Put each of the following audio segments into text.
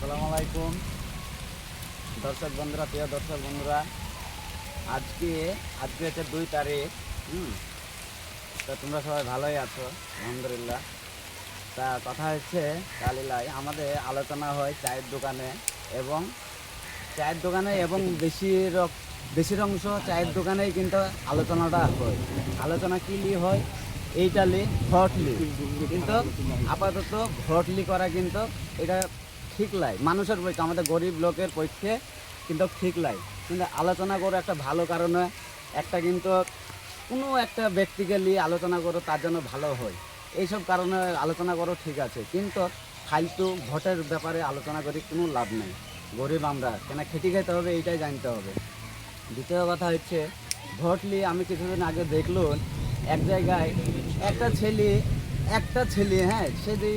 আসসালামু আলাইকুম দর্শক বন্ধুরা, প্রিয় দর্শক বন্ধুরা, আজকে হচ্ছে 2 তারিখ। তো তোমরা সবাই ভালোই আছো আলহামদুলিল্লাহ। তা কথা হচ্ছে কালিলাই আমাদের আলোচনা হয় চায়ের দোকানে এবং বেশির অংশ চায়ের দোকানেই কিন্তু আলোচনাটা হয়। আলোচনা কী লি হয়? এইটা লি ভোটলি, কিন্তু আপাতত ভোটলি করা কিন্তু এটা ঠিক লাই মানুষের পক্ষে, আমাদের গরিব লোকের পক্ষে কিন্তু ঠিক লাই। কিন্তু আলোচনা করো একটা ভালো কারণে, একটা কিন্তু কোনো একটা ব্যক্তিকে নিয়ে আলোচনা করো তার জন্য ভালো হয়, এইসব কারণে আলোচনা করো ঠিক আছে। কিন্তু ফালতু ভোটের ব্যাপারে আলোচনা করি কোনো লাভ নেই। গরিব আমরা কেন খেটে খেতে হবে এইটাই জানতে হবে। দ্বিতীয় কথা হচ্ছে ভোট নিয়ে আমি কিছুদিন আগে দেখলাম এক জায়গায় একটা ছেলে সে যে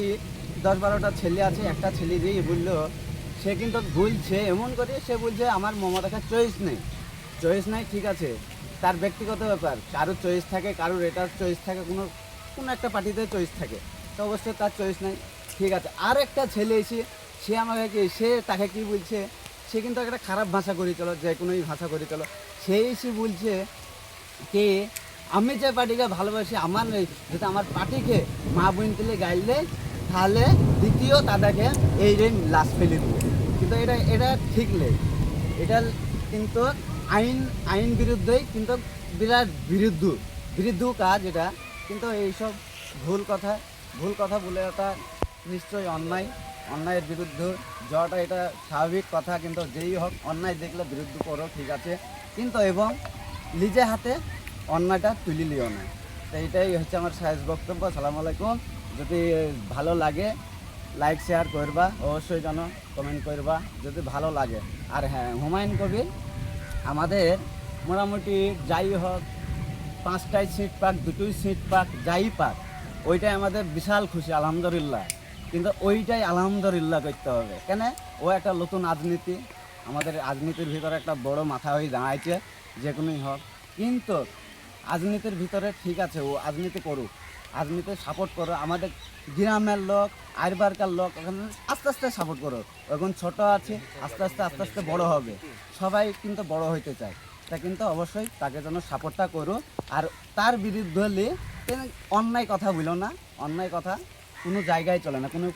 10-12টা ছেলে আছে, একটা ছেলে যেই বললো সে কিন্তু ভুলছে, এমন করে সে বলছে আমার মমতাকে চয়েস নেই। ঠিক আছে, তার ব্যক্তিগত ব্যাপার, কারোর চয়েস থাকে, কারোর এটার চয়েস থাকে, কোনো একটা পার্টিতে চয়েস থাকে, তো অবশ্যই তার চয়েস নেই। ঠিক আছে, আর একটা ছেলে এসে তাকে কি বলছে, সে কিন্তু একটা খারাপ ভাষা করে চলো, যে কোনোই ভাষা করে চলো, সে এসে বলছে কি আমি যে পার্টিকে ভালোবাসি, যদি আমার পার্টিকে মা বোন তুলে গাইলে তাহলে দ্বিতীয় তাদেরকে এই যে লাশ ফেলে দেবো। কিন্তু এটা ঠিক নেই, এটা কিন্তু আইন বিরুদ্ধেই, কিন্তু বিরাট বিরুদ্ধ কাজ এটা। কিন্তু এইসব ভুল কথা বলে এটা নিশ্চয়ই অন্যায়ের বিরুদ্ধে যাওয়াটা এটা স্বাভাবিক কথা। কিন্তু যেই হোক, অন্যায় দেখলে বিরুদ্ধ করো, ঠিক আছে, কিন্তু এবং নিজে হাতে অন্যায়টা তুলি লিও না। তো এইটাই হচ্ছে আমার শেষ বক্তব্য। আসসালামু আলাইকুম। যদি ভালো লাগে লাইক শেয়ার করবা, অবশ্যই যেন কমেন্ট করবা যদি ভালো লাগে। আর হ্যাঁ, হুমায়ুন কবির আমাদের মোটামুটি যাই হোক 5টাই সিট পাক, 2টোই সিট পাক, যাই পাক, ওইটাই আমাদের বিশাল খুশি আলহামদুলিল্লাহ। কিন্তু ওইটাই আলহামদুলিল্লাহ করতে হবে। কেন? ও একটা নতুন রাজনীতি, আমাদের রাজনীতির ভিতরে একটা বড় মাথা হয়ে দাঁড়াইছে, যে কোনোই হোক। কিন্তু রাজনীতির ভিতরে ঠিক আছে, ও রাজনীতি করুক, রাজনীতি সাপোর্ট করো। আমাদের গ্রামের লোক, আইবারকার লোক ওখানে আস্তে আস্তে সাপোর্ট করো। এখন ছোট আছে, আস্তে আস্তে বড় হবে, সবাই কিন্তু বড় হইতে চায়। তা কিন্তু অবশ্যই তাকে যেন সাপোর্টটা করো। আর তার বিরুদ্ধে হলে অন্যায় কথা বলো না, অন্যায় কথা কোনো জায়গায় চলে না, কোনো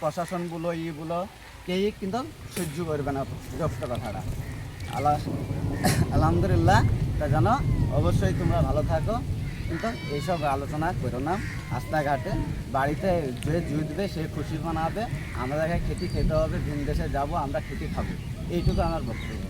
প্রশাসন বলো বলো কেই কিন্তু সহ্য করবে না বিরক্ত কথাটা। আলহামদুলিল্লাহ। তা জানো অবশ্যই তোমরা ভালো থাকো, কিন্তু এইসব আলোচনা করো না। রাস্তাঘাটে বাড়িতে যে জুটবে সে খুশি বানাবে, আমাদেরকে খেতে হবে, ভিন দেশে যাবো, আমরা খেতে খাবো, এইটুকু আমার বক্তব্য।